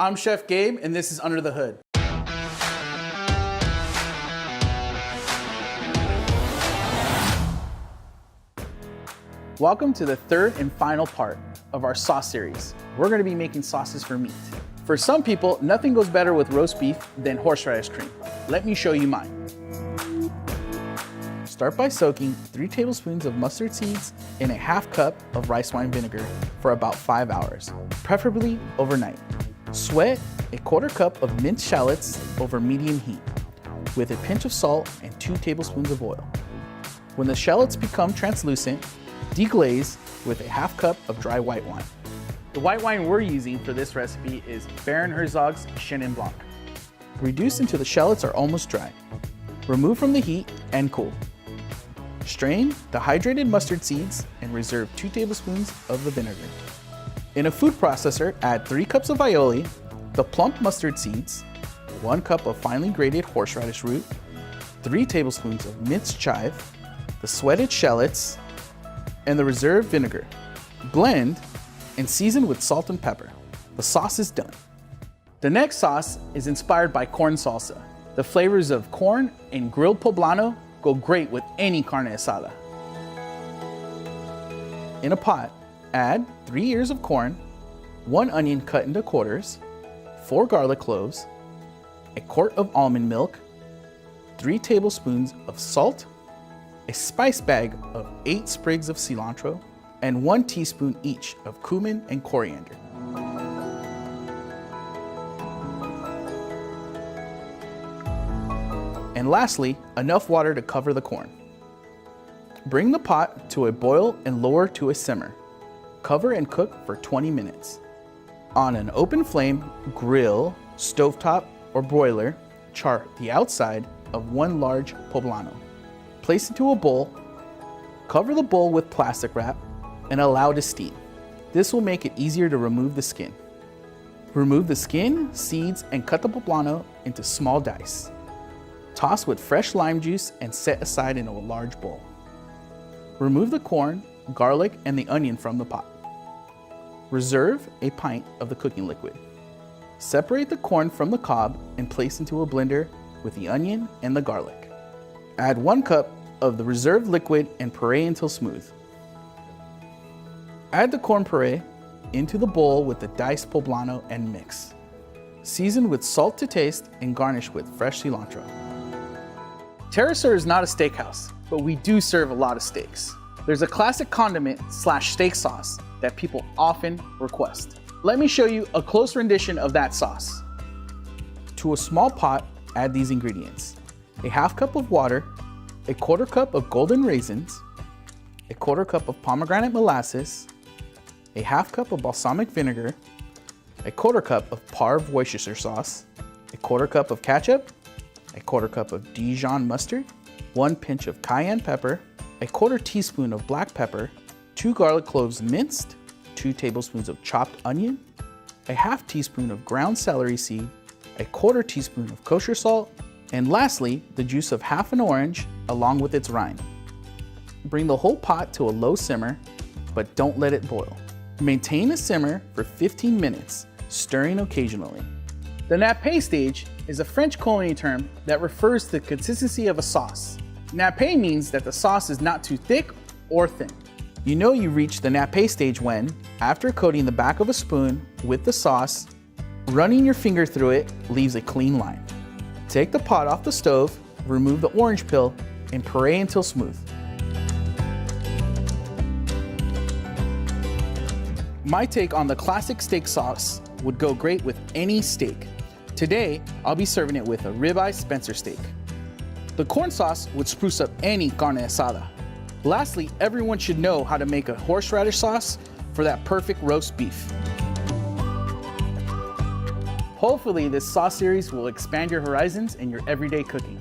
I'm Chef Gabe, and this is Under the Hood. Welcome to the third and final part of our sauce series. We're gonna be making sauces for meat. For some people, nothing goes better with roast beef than horseradish cream. Let me show you mine. Start by soaking 3 tablespoons of mustard seeds in a half cup of rice wine vinegar for about 5 hours, preferably overnight. Sweat a 1/4 cup of minced shallots over medium heat with a pinch of salt and 2 tablespoons of oil. When the shallots become translucent, deglaze with a half cup of dry white wine. The white wine we're using for this recipe is Baron Herzog's Chenin Blanc. Reduce until the shallots are almost dry. Remove from the heat and cool. Strain the hydrated mustard seeds and reserve 2 tablespoons of the vinegar. In a food processor, add 3 cups of aioli, the plump mustard seeds, 1 cup of finely grated horseradish root, 3 tablespoons of minced chive, the sweated shallots, and the reserved vinegar. Blend and season with salt and pepper. The sauce is done. The next sauce is inspired by corn salsa. The flavors of corn and grilled poblano go great with any carne asada. In a pot, add 3 ears of corn, 1 onion cut into quarters, 4 garlic cloves, a quart of almond milk, 3 tablespoons of salt, a spice bag of 8 sprigs of cilantro, and 1 teaspoon each of cumin and coriander. And lastly, enough water to cover the corn. Bring the pot to a boil and lower to a simmer. Cover and cook for 20 minutes. On an open flame, grill, stovetop, or broiler, char the outside of 1 large poblano. Place into a bowl, cover the bowl with plastic wrap, and allow to steam. This will make it easier to remove the skin. Remove the skin, seeds, and cut the poblano into small dice. Toss with fresh lime juice and set aside in a large bowl. Remove the corn, garlic, and the onion from the pot. Reserve a pint of the cooking liquid. Separate the corn from the cob and place into a blender with the onion and the garlic. Add 1 cup of the reserved liquid and puree until smooth. Add the corn puree into the bowl with the diced poblano and mix. Season with salt to taste and garnish with fresh cilantro. Terrasur is not a steakhouse, but we do serve a lot of steaks. There's a classic condiment / steak sauce that people often request. Let me show you a close rendition of that sauce. To a small pot, add these ingredients: a half cup of water, a 1/4 cup of golden raisins, a 1/4 cup of pomegranate molasses, a half cup of balsamic vinegar, a 1/4 cup of Parve Worcestershire sauce, a 1/4 cup of ketchup, a 1/4 cup of Dijon mustard, 1 pinch of cayenne pepper, a 1/4 teaspoon of black pepper, 2 garlic cloves minced, 2 tablespoons of chopped onion, a half teaspoon of ground celery seed, a 1/4 teaspoon of kosher salt, and lastly, the juice of half an orange along with its rind. Bring the whole pot to a low simmer, but don't let it boil. Maintain a simmer for 15 minutes, stirring occasionally. The nappe stage is a French culinary term that refers to the consistency of a sauce. Nappe means that the sauce is not too thick or thin. You know you reach the nappe stage when, after coating the back of a spoon with the sauce, running your finger through it leaves a clean line. Take the pot off the stove, remove the orange peel, and puree until smooth. My take on the classic steak sauce would go great with any steak. Today, I'll be serving it with a ribeye Spencer steak. The corn sauce would spruce up any carne asada. Lastly, everyone should know how to make a horseradish sauce for that perfect roast beef. Hopefully, this sauce series will expand your horizons in your everyday cooking.